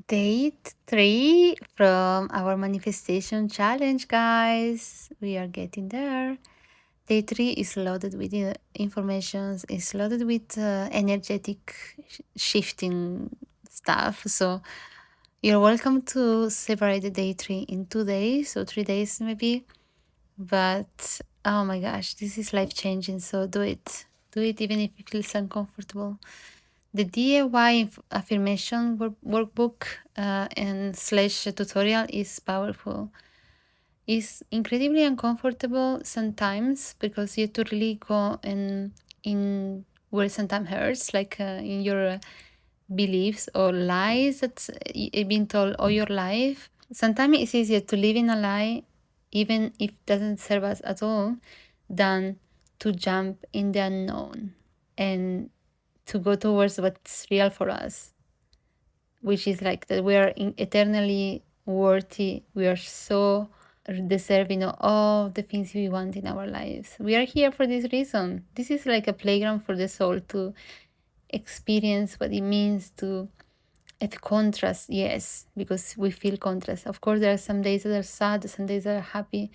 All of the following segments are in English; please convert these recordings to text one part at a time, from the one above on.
Day 3 from our manifestation challenge, guys. We are getting there. Day 3 is loaded with informations, is loaded with energetic shifting stuff. So you're welcome to separate the day 3 in 2 days or 3 days maybe. But oh my gosh, this is life changing. So do it. Do it even if it feels uncomfortable. The DIY affirmation workbook and slash tutorial is powerful. It's incredibly uncomfortable sometimes because you have to really go in where sometimes hurts, like in your beliefs or lies that you've been told all your life. Sometimes it's easier to live in a lie, even if it doesn't serve us at all, than to jump in the unknown and to go towards what's real for us, which is like that we are eternally worthy. We are so deserving of all the things we want in our lives. We are here for this reason. This is like a playground for the soul to experience what it means to have contrast. Yes, because we feel contrast. Of course, there are some days that are sad, some days that are happy,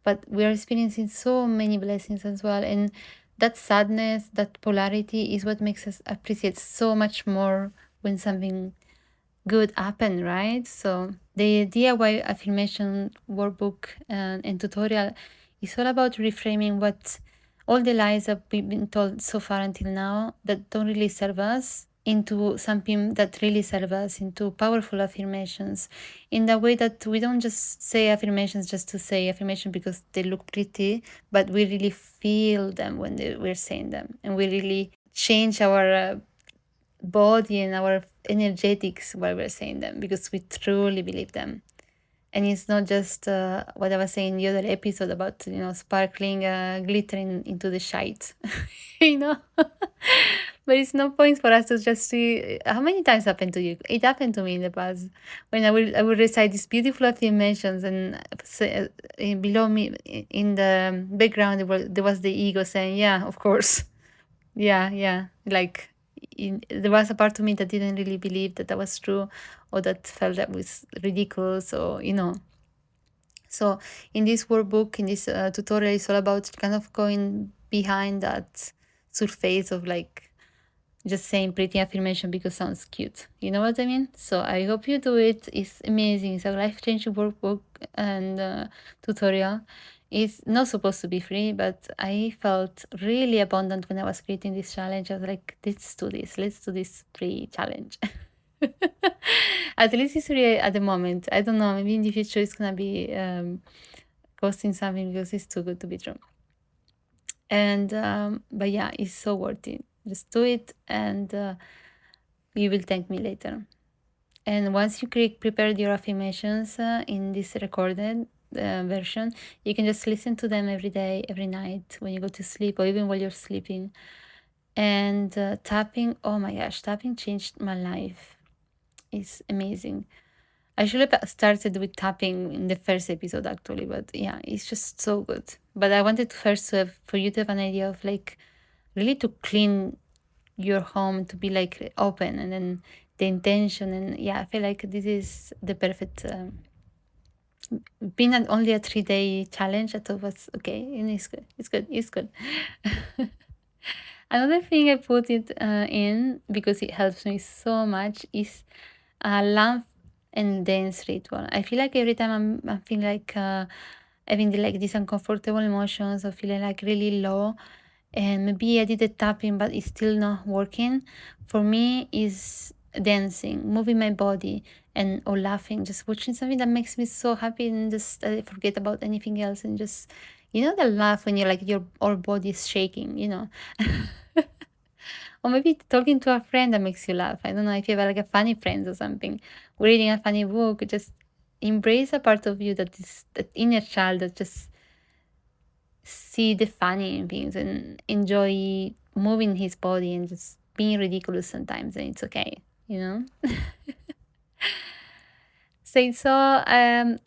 but we are experiencing so many blessings as well. And that sadness, that polarity is what makes us appreciate so much more when something good happen, right? So the DIY affirmation workbook and tutorial is all about reframing what all the lies that we've been told so far until now that don't really serve us into something that really serve us, into powerful affirmations, in the way that we don't just say affirmations just to say affirmation because they look pretty, but we really feel them when we're saying them, and we really change our body and our energetics while we're saying them because we truly believe them. And it's not just what I was saying in the other episode about, sparkling glittering into the shite, you know. But it's no point for us to just see how many times happened to you. It happened to me in the past when I will recite these beautiful affirmations, and below me in the background there was the ego saying, "Yeah, of course." Yeah, like there was a part of me that didn't really believe that that was true, or that felt that was ridiculous, or so in this workbook, in this tutorial, it's all about kind of going behind that surface of like just saying pretty affirmation because it sounds cute. You know what I mean? So I hope you do it. It's amazing. It's a life-changing workbook and tutorial. It's not supposed to be free, but I felt really abundant when I was creating this challenge. I was like, let's do this. Let's do this free challenge. At least it's free at the moment. I don't know. Maybe in the future it's gonna be costing something because it's too good to be true. And but yeah, it's so worth it. Just do it, and you will thank me later. And once you prepared your affirmations in this recorded version, you can just listen to them every day, every night when you go to sleep, or even while you're sleeping. And tapping, oh my gosh, tapping changed my life. It's amazing. I should have started with tapping in the first episode actually, but yeah, it's just so good. But I wanted first to have, for you to have an idea of like really to clean your home, to be like open, and then the intention. And yeah, I feel like this is the perfect being only a 3-day challenge. I thought was okay, and it's good. Another thing I put it in because it helps me so much is a lamp and dance ritual. I feel like every time I'm feeling like having like these uncomfortable emotions or feeling like really low, and maybe I did the tapping but it's still not working, for me is dancing, moving my body, and or laughing, just watching something that makes me so happy, and just forget about anything else, and just the laugh when you're like your whole body is shaking. Or maybe talking to a friend that makes you laugh. I don't know if you have like a funny friend or something, reading a funny book. Just embrace a part of you that is that inner child that just see the funny in things and enjoy moving his body and just being ridiculous sometimes, and it's okay.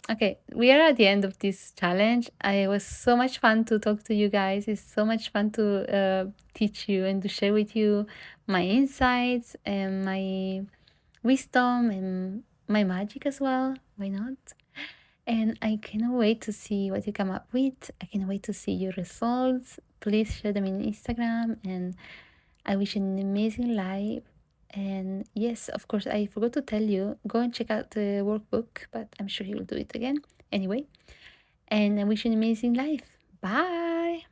Okay, we are at the end of this challenge. It was so much fun to talk to you guys. It's so much fun to teach you and to share with you my insights and my wisdom and my magic as well. Why not? And I cannot wait to see what you come up with. I cannot wait to see your results. Please share them in Instagram. And I wish you an amazing life. And yes, of course, I forgot to tell you, go and check out the workbook, but I'm sure he will do it again. Anyway, and I wish you an amazing life. Bye.